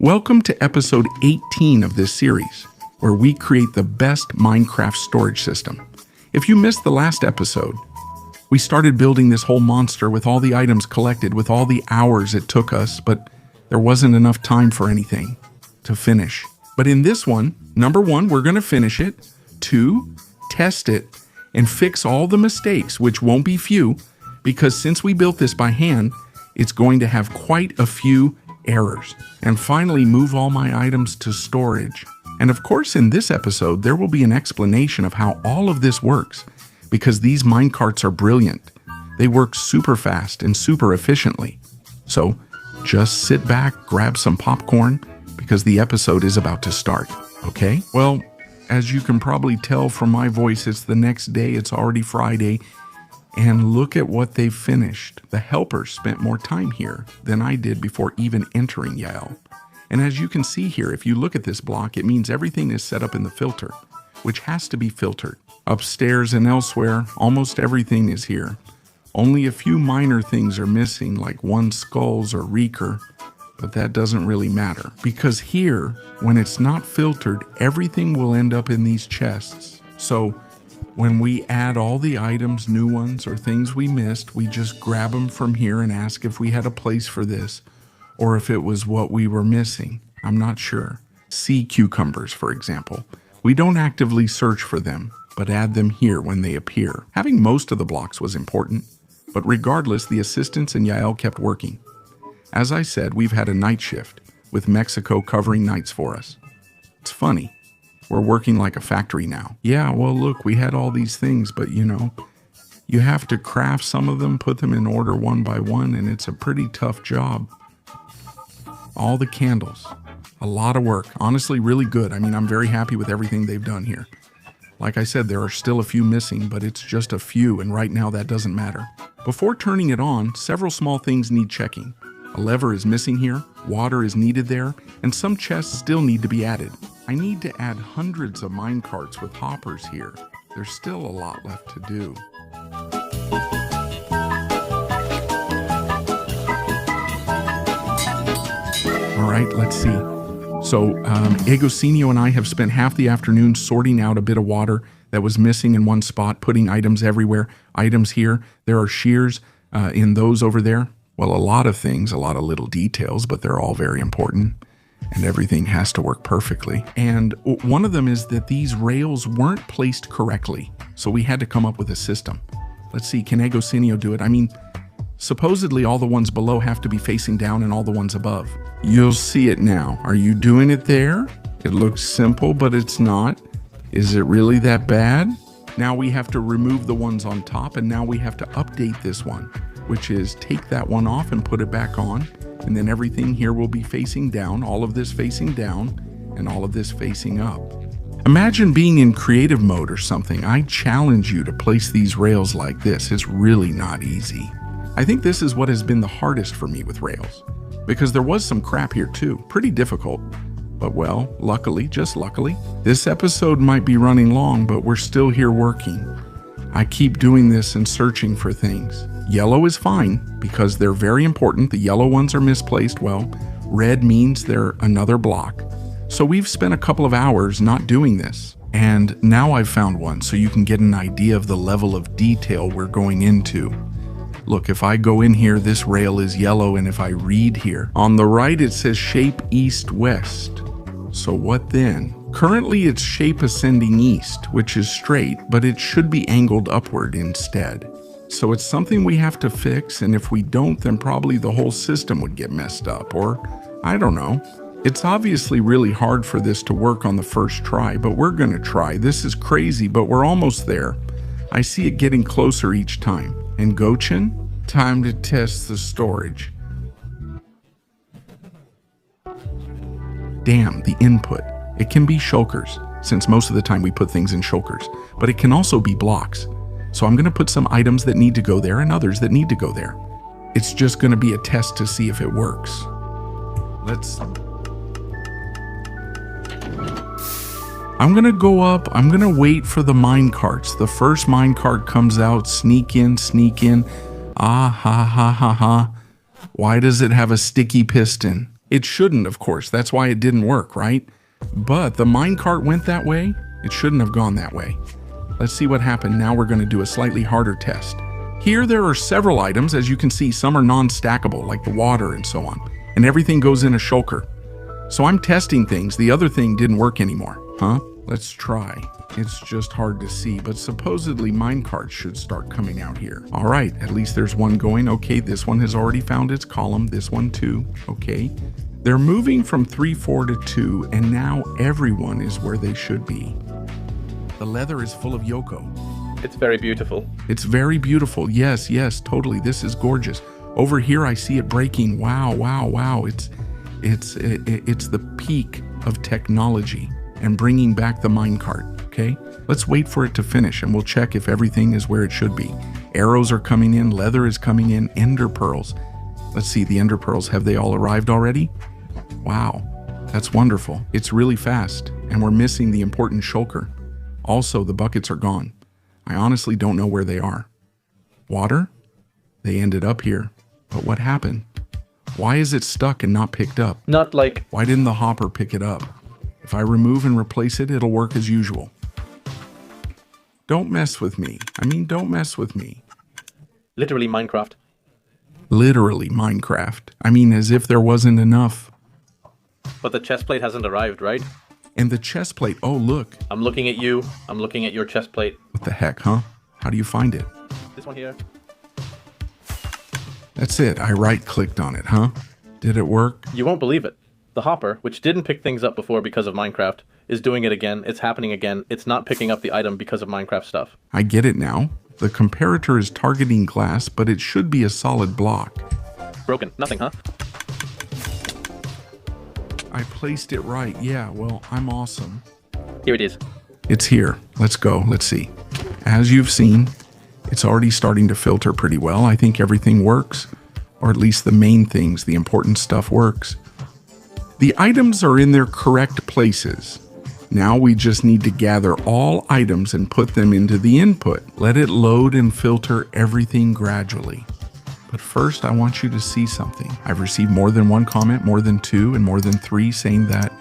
Welcome to episode 18 of this series, where we create the best Minecraft storage system. If you missed the last episode, we started building this whole monster with all the items collected, with all the hours it took us, but there wasn't enough time for anything to finish. But in this one, number one, we're going to finish it. 2, test it and fix all the mistakes, which won't be few, because since we built this by hand, it's going to have quite a few errors. And finally, move all my items to storage. And of course, in this episode, there will be an explanation of how all of this works, because these minecarts are brilliant. They work super fast and super efficiently. So just sit back, grab some popcorn, because the episode is about to start, okay? Well, as you can probably tell from my voice, it's the next day, it's already Friday, and look at what they've finished. The helpers spent more time here than I did before even entering Yael. And as you can see here, if you look at this block, it means everything is set up in the filter, which has to be filtered. Upstairs and elsewhere, almost everything is here. Only a few minor things are missing, like 1 skulls or reeker, but that doesn't really matter. Because here, when it's not filtered, everything will end up in these chests. So when we add all the items, new ones, or things we missed, we just grab them from here and ask if we had a place for this, or if it was what we were missing. I'm not sure. Sea cucumbers, for example. We don't actively search for them, but add them here when they appear. Having most of the blocks was important, but regardless, the assistants in Yael kept working. As I said, we've had a night shift, with Mexico covering nights for us. It's funny. We're working like a factory now. Yeah, well, look, we had all these things, but you have to craft some of them, put them in order one by one, and it's a pretty tough job. All the candles, a lot of work. Honestly, really good. I mean, I'm very happy with everything they've done here. Like I said, there are still a few missing, but it's just a few, and right now that doesn't matter. Before turning it on, several small things need checking. A lever is missing here, water is needed there, and some chests still need to be added. I need to add hundreds of minecarts with hoppers here. There's still a lot left to do. All right, let's see. So Egosinio and I have spent half the afternoon sorting out a bit of water that was missing in one spot, putting items everywhere. Items here. There are shears in those over there. Well, a lot of things, a lot of little details, but they're all very important. And everything has to work perfectly. And one of them is that these rails weren't placed correctly. So we had to come up with a system. Let's see, can Egosinio do it? I mean, supposedly all the ones below have to be facing down and all the ones above. You'll see it now. Are you doing it there? It looks simple, but it's not. Is it really that bad? Now we have to remove the ones on top, and now we have to update this one, which is take that one off and put it back on. And then everything here will be facing down, all of this facing down, and all of this facing up. Imagine being in creative mode or something. I challenge you to place these rails like this. It's really not easy. I think this is what has been the hardest for me with rails, because there was some crap here too. Pretty difficult. But well, luckily, just luckily, this episode might be running long, but we're still here working. I keep doing this and searching for things. Yellow is fine because they're very important. The yellow ones are misplaced. Well, red means they're another block. So we've spent a couple of hours not doing this. And now I've found one so you can get an idea of the level of detail we're going into. Look, if I go in here, this rail is yellow, and if I read here, on the right it says shape east-west. So what then? Currently it's shape ascending east, which is straight, but it should be angled upward instead. So it's something we have to fix, and if we don't, then probably the whole system would get messed up, or I don't know. It's obviously really hard for this to work on the first try, but we're gonna try. This is crazy, but we're almost there. I see it getting closer each time. And Gochin, time to test the storage. Damn, the input. It can be shulkers, since most of the time we put things in shulkers, but it can also be blocks. So I'm gonna put some items that need to go there and others that need to go there. It's just gonna be a test to see if it works. I'm gonna go up, I'm gonna wait for the mine carts. The first mine cart comes out, sneak in. Ah, ha, ha, ha, ha. Why does it have a sticky piston? It shouldn't, of course. That's why it didn't work, right? But the minecart went that way. It shouldn't have gone that way. Let's see what happened. Now we're going to do a slightly harder test. Here there are several items. As you can see, some are non-stackable, like the water and so on. And everything goes in a shulker. So I'm testing things. The other thing didn't work anymore. Huh? Let's try. It's just hard to see, but supposedly minecarts should start coming out here. All right, at least there's one going. Okay, this one has already found its column. This one too. Okay. They're moving from 3, 4 to 2, and now everyone is where they should be. The leather is full of Yoko. It's very beautiful. It's very beautiful. Yes, yes, totally. This is gorgeous. Over here, I see it breaking. Wow, wow, wow. It's the peak of technology and bringing back the minecart. Okay, let's wait for it to finish and we'll check if everything is where it should be. Arrows are coming in, leather is coming in, ender pearls. Let's see, the ender pearls, have they all arrived already? Wow, that's wonderful. It's really fast, and we're missing the important shulker. Also, the buckets are gone. I honestly don't know where they are. Water? They ended up here. But what happened? Why is it stuck and not picked up? Not like... Why didn't the hopper pick it up? If I remove and replace it, it'll work as usual. Don't mess with me. Don't mess with me. Literally Minecraft. Literally Minecraft. As if there wasn't enough. But the chest plate hasn't arrived, right? And the chest plate, oh look. I'm looking at you. I'm looking at your chest plate. What the heck, huh? How do you find it? This one here. That's it. I right-clicked on it, huh? Did it work? You won't believe it. The hopper, which didn't pick things up before because of Minecraft, is doing it again. It's happening again. It's not picking up the item because of Minecraft stuff. I get it now. The comparator is targeting glass, but it should be a solid block. Broken. Nothing, huh? I placed it right. Yeah, well, I'm awesome. Here it is. It's here. Let's go. Let's see. As you've seen, it's already starting to filter pretty well. I think everything works, or at least the main things, the important stuff works. The items are in their correct places. Now we just need to gather all items and put them into the input. Let it load and filter everything gradually. But first, I want you to see something. I've received more than one comment, more than 2, and more than 3 saying that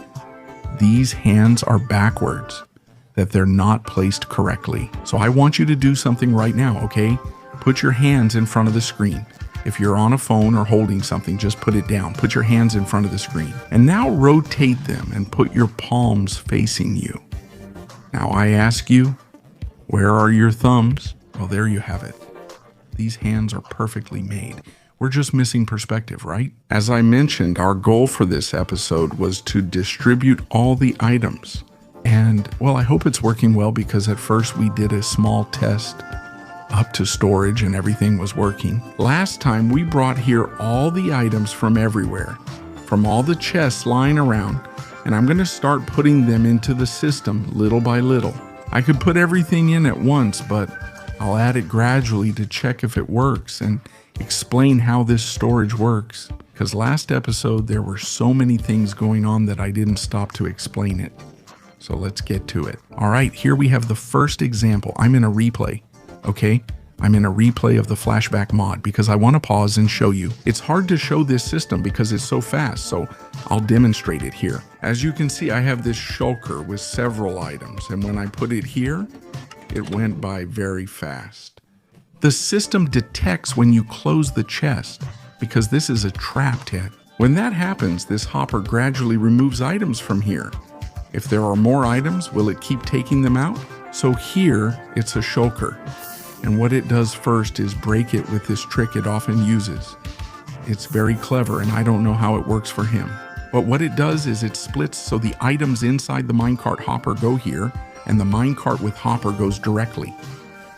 these hands are backwards, that they're not placed correctly. So I want you to do something right now, okay? Put your hands in front of the screen. If you're on a phone or holding something, just put it down. Put your hands in front of the screen. And now rotate them and put your palms facing you. Now I ask you, where are your thumbs? Well, there you have it. These hands are perfectly made. We're just missing perspective, right? As I mentioned, our goal for this episode was to distribute all the items. And, well, I hope it's working well because at first we did a small test up to storage and everything was working. Last time we brought here all the items from everywhere, from all the chests lying around, and I'm going to start putting them into the system little by little. I could put everything in at once, but I'll add it gradually to check if it works and explain how this storage works. Because last episode there were so many things going on that I didn't stop to explain it. So let's get to it. All right, here we have the first example. I'm in a replay. Okay, I'm in a replay of the flashback mod because I want to pause and show you. It's hard to show this system because it's so fast, so I'll demonstrate it here. As you can see, I have this shulker with several items, and when I put it here, it went by very fast. The system detects when you close the chest because this is a trapped head. When that happens, this hopper gradually removes items from here. If there are more items, will it keep taking them out? So here, it's a shulker. And what it does first is break it with this trick it often uses. It's very clever, and I don't know how it works for him. But what it does is it splits so the items inside the minecart hopper go here, and the minecart with hopper goes directly.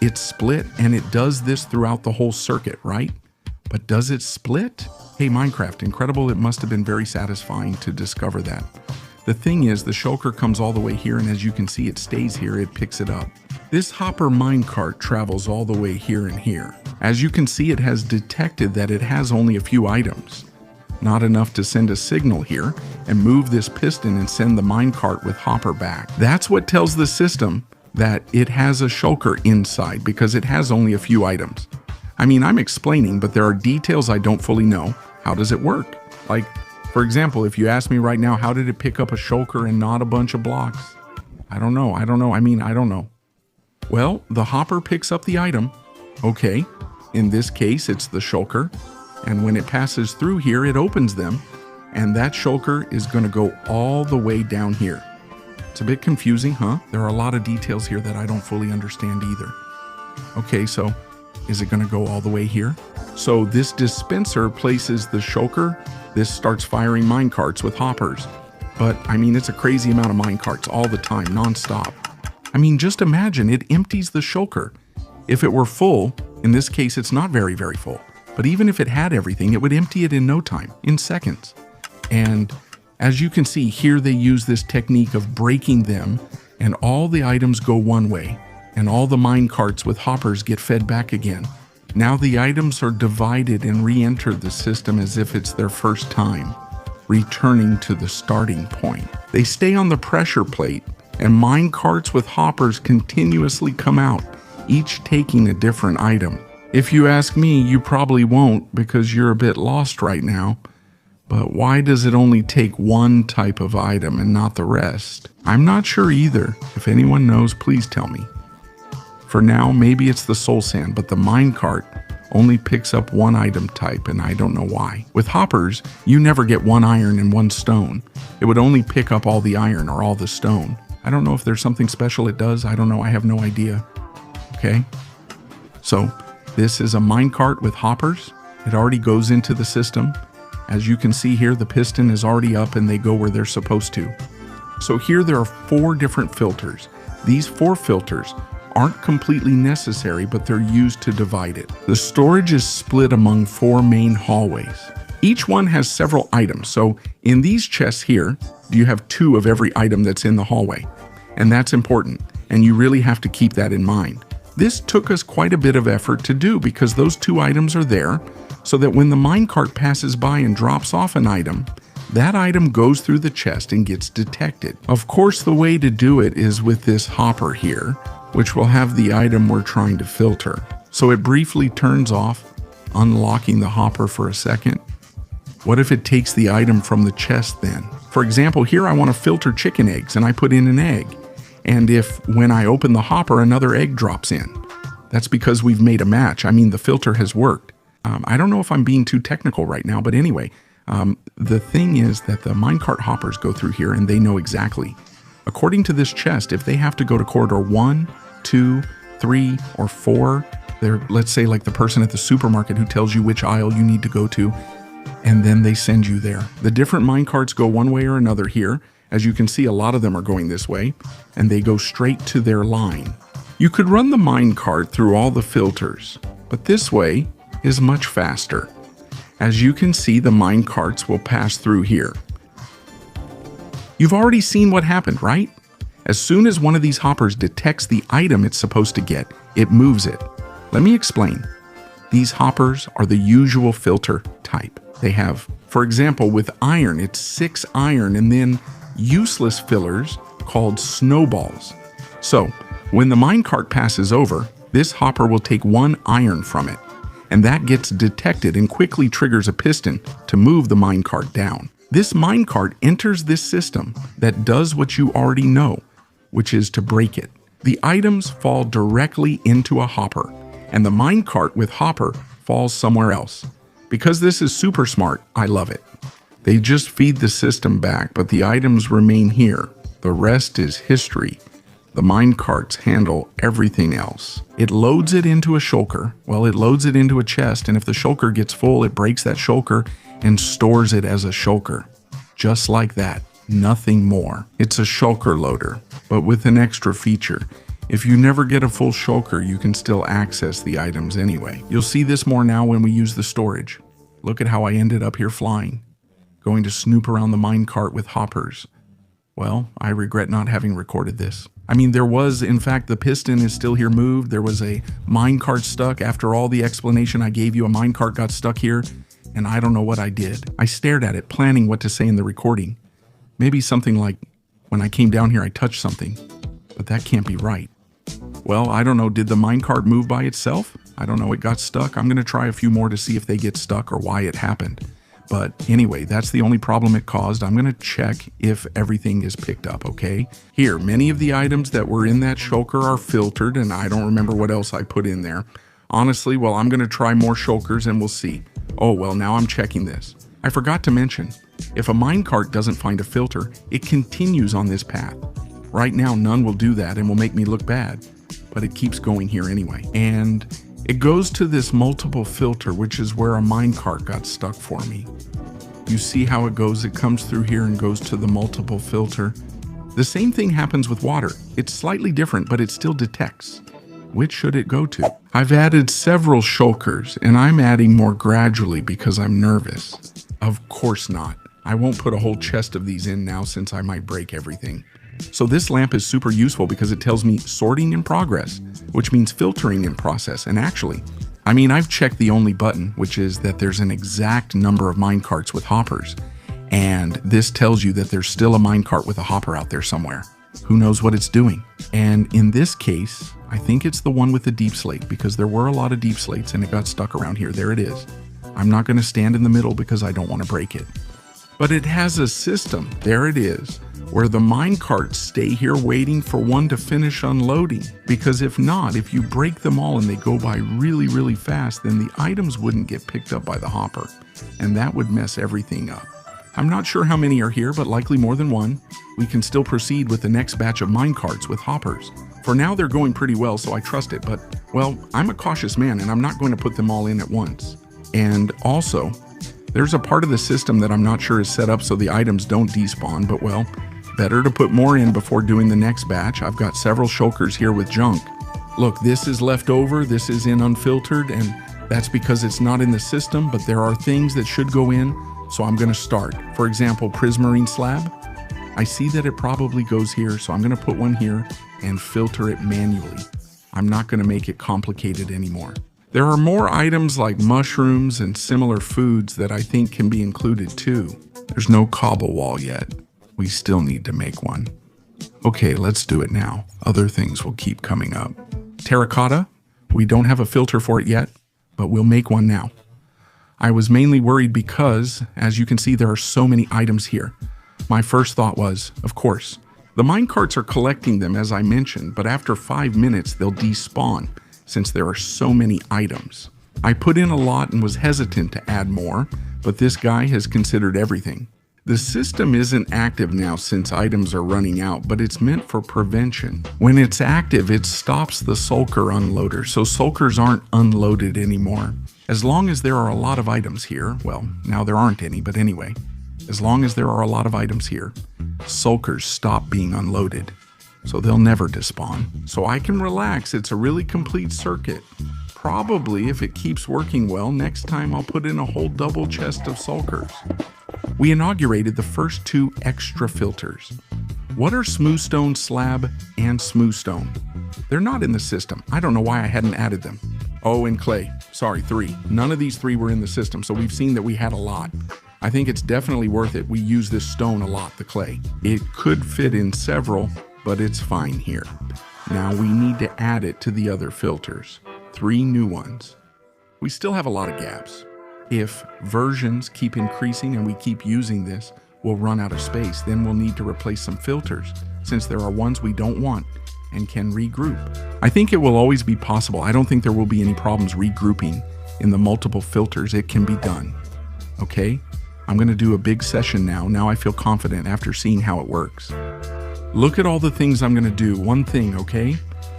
It's split, and it does this throughout the whole circuit, right? But does it split? Hey, Minecraft, incredible. It must have been very satisfying to discover that. The thing is, the shulker comes all the way here, and as you can see, it stays here, it picks it up. This hopper minecart travels all the way here and here. As you can see, it has detected that it has only a few items. Not enough to send a signal here and move this piston and send the minecart with hopper back. That's what tells the system that it has a shulker inside because it has only a few items. I'm explaining, but there are details I don't fully know. How does it work? Like, For example, if you ask me right now, how did it pick up a shulker and not a bunch of blocks? I don't know. I don't know. Well, the hopper picks up the item. Okay, in this case, it's the shulker. And when it passes through here, it opens them. And that shulker is going to go all the way down here. It's a bit confusing, huh? There are a lot of details here that I don't fully understand either. Okay, so is it going to go all the way here? So this dispenser places the shulker. This starts firing minecarts with hoppers. But I mean, it's a crazy amount of minecarts all the time, nonstop. I mean, just imagine it empties the shulker. If it were full, in this case, it's not very, very full. But even if it had everything, it would empty it in no time, in seconds. And as you can see, here they use this technique of breaking them, and all the items go one way, and all the minecarts with hoppers get fed back again. Now the items are divided and re-enter the system as if it's their first time, returning to the starting point. They stay on the pressure plate, and minecarts with hoppers continuously come out, each taking a different item. If you ask me, you probably won't because you're a bit lost right now. But why does it only take one type of item and not the rest? I'm not sure either. If anyone knows, please tell me. For now, maybe it's the soul sand, but the minecart only picks up one item type, and I don't know why. With hoppers, you never get one iron and one stone. It would only pick up all the iron or all the stone. I don't know if there's something special it does. I don't know. I have no idea. Okay? So, this is a minecart with hoppers. It already goes into the system. As you can see here, the piston is already up and they go where they're supposed to. So here there are 4 different filters. These 4 filters aren't completely necessary, but they're used to divide it. The storage is split among 4 main hallways. Each one has several items. So in these chests here, you have 2 of every item that's in the hallway. And that's important. And you really have to keep that in mind. This took us quite a bit of effort to do because those 2 items are there so that when the minecart passes by and drops off an item, that item goes through the chest and gets detected. Of course, the way to do it is with this hopper here, which will have the item we're trying to filter. So it briefly turns off, unlocking the hopper for a second. What if it takes the item from the chest then? For example, here I want to filter chicken eggs and I put in an egg. And if when I open the hopper, another egg drops in, that's because we've made a match. I mean, the filter has worked. I don't know if I'm being too technical right now, but anyway, the thing is that the minecart hoppers go through here and they know exactly. According to this chest, if they have to go to corridor 1, 2, 3, or 4, they're, let's say, like the person at the supermarket who tells you which aisle you need to go to, and then they send you there. The different minecarts go one way or another here. As you can see, a lot of them are going this way, and they go straight to their line. You could run the minecart through all the filters, but this way is much faster. As you can see, the minecarts will pass through here. You've already seen what happened, right? As soon as one of these hoppers detects the item it's supposed to get, it moves it. Let me explain. These hoppers are the usual filter type. They have, for example, with iron, it's 6 iron and then useless fillers called snowballs. So, when the minecart passes over, this hopper will take 1 iron from it, and that gets detected and quickly triggers a piston to move the minecart down. This minecart enters this system that does what you already know, which is to break it. The items fall directly into a hopper, and the minecart with hopper falls somewhere else. Because this is super smart, I love it. They just feed the system back, but the items remain here. The rest is history. The minecarts handle everything else. It loads it into a shulker. Well, it loads it into a chest, and if the shulker gets full, it breaks that shulker and stores it as a shulker. Just like that. Nothing more. It's a shulker loader, but with an extra feature. If you never get a full shulker, you can still access the items anyway. You'll see this more now when we use the storage. Look at how I ended up here flying, going to snoop around the minecart with hoppers. Well, I regret not having recorded this. I mean, there was, in fact, the piston is still here moved. There was a minecart stuck. After all the explanation I gave you, a minecart got stuck here, and I don't know what I did. I stared at it, planning what to say in the recording. Maybe something like, when I came down here, I touched something. But that can't be right. Well, I don't know. Did the minecart move by itself? I don't know. It got stuck. I'm going to try a few more to see if they get stuck or why it happened. But anyway, that's the only problem it caused. I'm going to check if everything is picked up, okay? Here, many of the items that were in that shulker are filtered, and I don't remember what else I put in there. Honestly, well, I'm going to try more shulkers and we'll see. Oh, well, now I'm checking this. I forgot to mention, if a minecart doesn't find a filter, it continues on this path. Right now, none will do that and will make me look bad, but it keeps going here anyway. And it goes to this multiple filter, which is where a minecart got stuck for me. You see how it goes? It comes through here and goes to the multiple filter. The same thing happens with water. It's slightly different, but it still detects. Which should it go to? I've added several shulkers, and I'm adding more gradually because I'm nervous. Of course not. I won't put a whole chest of these in now since I might break everything. So this lamp is super useful because it tells me sorting in progress, which means filtering in process. And actually, I've checked the only button, which is that there's an exact number of minecarts with hoppers. And this tells you that there's still a minecart with a hopper out there somewhere. Who knows what it's doing? And in this case, I think it's the one with the deep slate because there were a lot of deep slates and it got stuck around here. There it is. I'm not going to stand in the middle because I don't want to break it. But it has a system, there it is, where the minecarts stay here waiting for one to finish unloading. Because if not, if you break them all and they go by really, really fast, then the items wouldn't get picked up by the hopper. And that would mess everything up. I'm not sure how many are here, but likely more than one. We can still proceed with the next batch of minecarts with hoppers. For now, they're going pretty well, so I trust it, but, well, I'm a cautious man and I'm not going to put them all in at once. And also, there's a part of the system that I'm not sure is set up so the items don't despawn, but well, better to put more in before doing the next batch. I've got several shulkers here with junk. Look, this is left over, this is in unfiltered, and that's because it's not in the system, but there are things that should go in, so I'm gonna start. For example, prismarine slab. I see that it probably goes here, so I'm gonna put one here and filter it manually. I'm not gonna make it complicated anymore. There are more items like mushrooms and similar foods that I think can be included too. There's no cobble wall yet. We still need to make one. Okay, let's do it now. Other things will keep coming up. Terracotta, we don't have a filter for it yet, but we'll make one now. I was mainly worried because, as you can see, there are so many items here. My first thought was, of course, the minecarts are collecting them as I mentioned, but after 5 minutes they'll despawn since there are so many items. I put in a lot and was hesitant to add more, but this guy has considered everything. The system isn't active now since items are running out, but it's meant for prevention. When it's active, it stops the sulker unloader, so sulkers aren't unloaded anymore. As long as there are a lot of items here, well, now there aren't any, but anyway, as long as there are a lot of items here, sulkers stop being unloaded, so they'll never despawn. So I can relax, it's a really complete circuit. Probably, if it keeps working well, next time I'll put in a whole double chest of sulkers. We inaugurated the first 2 extra filters. What are smoothstone slab and smoothstone? They're not in the system. I don't know why I hadn't added them. Oh, and clay. Sorry, 3. None of these 3 were in the system, so we've seen that we had a lot. I think it's definitely worth it. We use this stone a lot, the clay. It could fit in several, but it's fine here. Now we need to add it to the other filters. 3 new ones. We still have a lot of gaps. If versions keep increasing and we keep using this, we'll run out of space. Then we'll need to replace some filters, since there are ones we don't want and can regroup. I think it will always be possible. I don't think there will be any problems regrouping in the multiple filters. It can be done. Okay? I'm going to do a big session now. Now I feel confident after seeing how it works. Look at all the things I'm going to do. One thing, okay?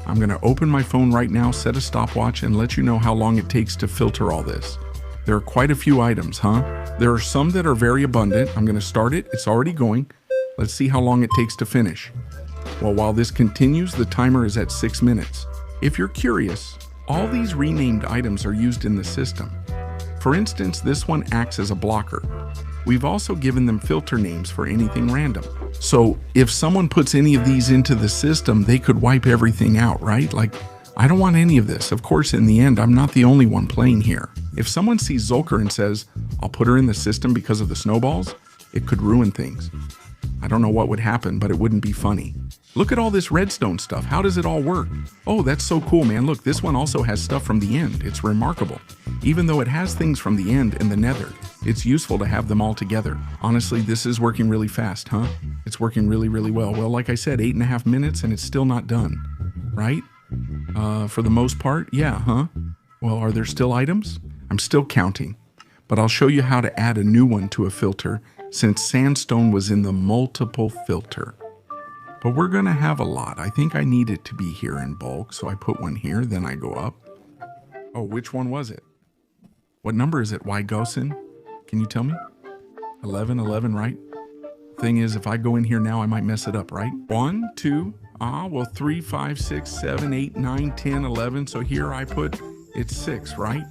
I'm going to open my phone right now, set a stopwatch, and let you know how long it takes to filter all this. There are quite a few items, huh? There are some that are very abundant. I'm going to start it. It's already going. Let's see how long it takes to finish. Well, while this continues, the timer is at 6 minutes. If you're curious, all these renamed items are used in the system. For instance, this one acts as a blocker. We've also given them filter names for anything random. So if someone puts any of these into the system, they could wipe everything out, right? Like, I don't want any of this. Of course, in the end, I'm not the only one playing here. If someone sees Zolker and says, I'll put her in the system because of the snowballs, it could ruin things. I don't know what would happen, but it wouldn't be funny. Look at all this redstone stuff. How does it all work? Oh, that's so cool, man. Look, this one also has stuff from the end. It's remarkable. Even though it has things from the end and the nether, It's useful to have them all together. Honestly, this is working really fast, huh? It's working really, really well. Well, like I said, 8.5 minutes and it's still not done, right? For the most part, yeah, huh? Well, are there still items? I'm still counting, but I'll show you how to add a new one to a filter since sandstone was in the multiple filter. But we're gonna have a lot. I think I need it to be here in bulk, so I put one here, then I go up. Oh, which one was it? What number is it, Wygosin? Can you tell me? 11, right? Thing is, if I go in here now, I might mess it up, right? 1, 2, 3, 5, 6, 7, 8, 9, 10, 11. So here I put, it's 6, right?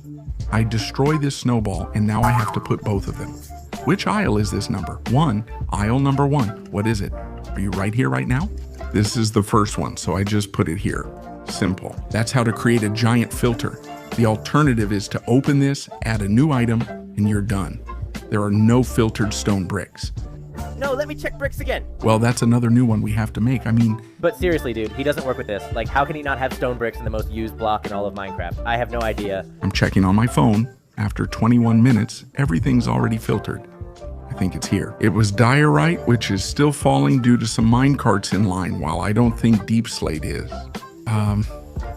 I destroy this snowball, and now I have to put both of them. Which aisle is this number? 1, aisle number 1. What is it? Are you right here right now? This is the first one, so I just put it here. Simple. That's how to create a giant filter. The alternative is to open this, add a new item, and you're done. There are no filtered stone bricks. No, let me check bricks again. Well, that's another new one we have to make. I mean... But seriously, dude, he doesn't work with this. Like, how can he not have stone bricks in the most used block in all of Minecraft? I have no idea. I'm checking on my phone. After 21 minutes, everything's already filtered. I think it's here. It was diorite, which is still falling due to some minecarts in line, while I don't think deep slate is.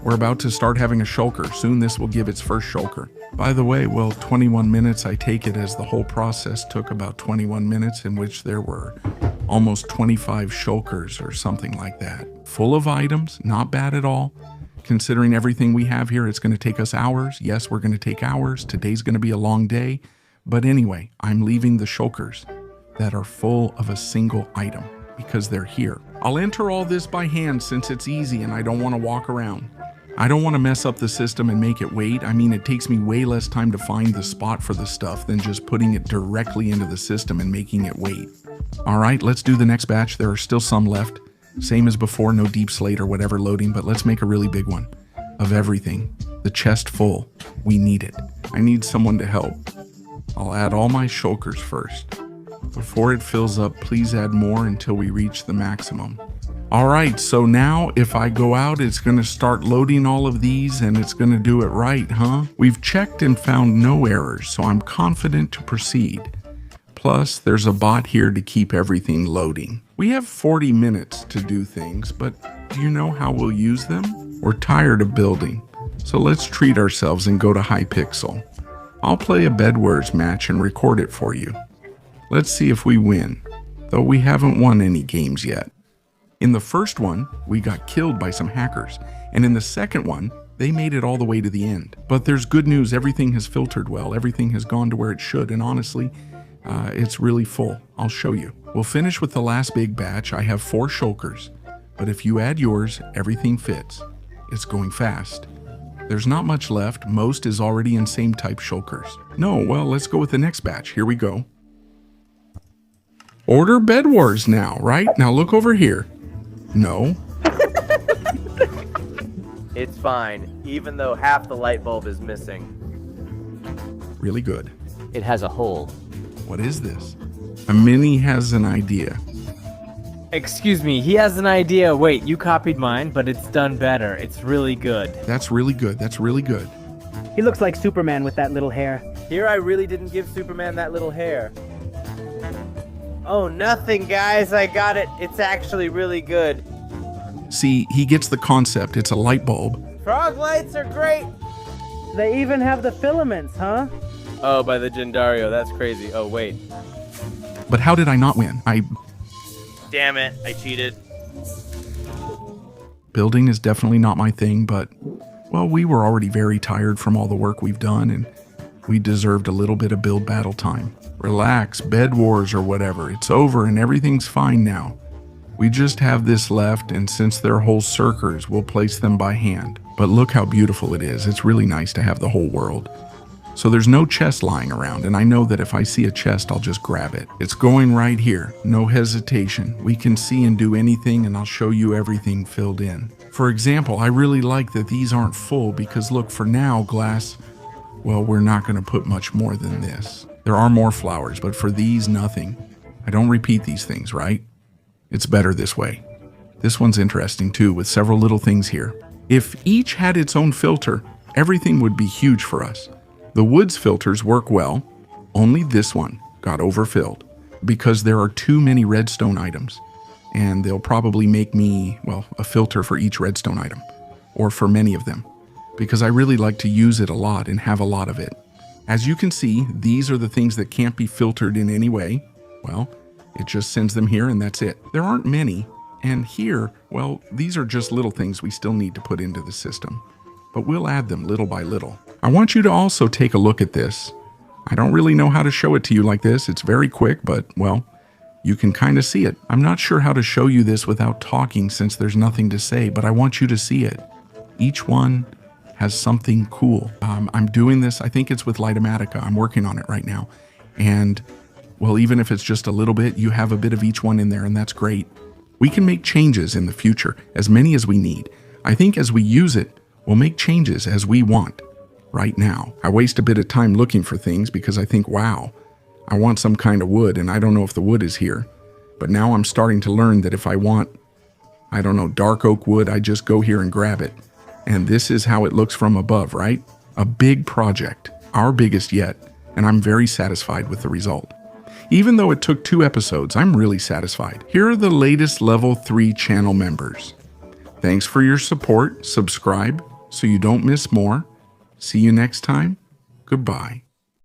We're about to start having a shulker. Soon this will give its first shulker. By the way, well, 21 minutes, I take it as the whole process took about 21 minutes, in which there were almost 25 shulkers or something like that. Full of items, not bad at all. Considering everything we have here, it's going to take us hours. Yes, we're going to take hours. Today's going to be a long day. But anyway, I'm leaving the shulkers that are full of a single item because they're here. I'll enter all this by hand since it's easy and I don't want to walk around. I don't want to mess up the system and make it wait. I mean, it takes me way less time to find the spot for the stuff than just putting it directly into the system and making it wait. All right, let's do the next batch. There are still some left. Same as before, no deep slate or whatever loading, but let's make a really big one of everything. The chest full. We need it. I need someone to help. I'll add all my shulkers first. Before it fills up, please add more until we reach the maximum. All right, so now if I go out, it's going to start loading all of these and it's going to do it right, huh? We've checked and found no errors, so I'm confident to proceed. Plus, there's a bot here to keep everything loading. We have 40 minutes to do things, but do you know how we'll use them? We're tired of building, so let's treat ourselves and go to Hypixel. I'll play a Bedwars match and record it for you. Let's see if we win, though we haven't won any games yet. In the first one, we got killed by some hackers, and in the second one, they made it all the way to the end. But there's good news, everything has filtered well, everything has gone to where it should, and honestly, it's really full. I'll show you. We'll finish with the last big batch. I have 4 shulkers, but if you add yours, everything fits. It's going fast. There's not much left, most is already in same type shulkers. No, well, let's go with the next batch. Here we go. Order Bedwars now, right? Now look over here. No. It's fine, even though half the light bulb is missing. Really good. It has a hole. What is this? A mini has an idea. Excuse me, he has an idea. Wait, you copied mine, but it's done better. It's really good. That's really good. That's really good. He looks like Superman with that little hair. Here I really didn't give Superman that little hair. Oh, nothing, guys. I got it. It's actually really good. See, he gets the concept. It's a light bulb. Frog lights are great. They even have the filaments, huh? Oh, by the Gendario. That's crazy. Oh, wait. But how did I not win? Damn it. I cheated. Building is definitely not my thing, but, well, we were already very tired from all the work we've done, and we deserved a little bit of build battle time. Relax, Bed Wars or whatever. It's over and everything's fine now. We just have this left, and since they're whole circers, we'll place them by hand. But look how beautiful it is. It's really nice to have the whole world. So there's no chest lying around, and I know that if I see a chest, I'll just grab it. It's going right here. No hesitation. We can see and do anything, and I'll show you everything filled in. For example, I really like that these aren't full because look, for now, glass, well, we're not going to put much more than this. There are more flowers, but for these, nothing. I don't repeat these things, right? It's better this way. This one's interesting too, with several little things here. If each had its own filter, everything would be huge for us. The woods filters work well. Only this one got overfilled because there are too many redstone items, and they'll probably make me, well, a filter for each redstone item, or for many of them, because I really like to use it a lot and have a lot of it. As you can see, these are the things that can't be filtered in any way. Well, it just sends them here and that's it. There aren't many, and here, well, these are just little things we still need to put into the system, but we'll add them little by little. I want you to also take a look at this. I don't really know how to show it to you like this. It's very quick, but, well, you can kind of see it. I'm not sure how to show you this without talking since there's nothing to say, but I want you to see it. Each one has something cool. I'm doing this, I think it's with Lightomatica. I'm working on it right now. And, well, even if it's just a little bit, you have a bit of each one in there, and that's great. We can make changes in the future, as many as we need. I think as we use it, we'll make changes as we want. Right now, I waste a bit of time looking for things because I think, wow, I want some kind of wood, and I don't know if the wood is here. But now I'm starting to learn that if I want, I don't know, dark oak wood, I just go here and grab it. And this is how it looks from above, right? A big project, our biggest yet, and I'm very satisfied with the result. Even though it took 2 episodes, I'm really satisfied. Here are the latest level 3 channel members. Thanks for your support. Subscribe so you don't miss more. See you next time. Goodbye.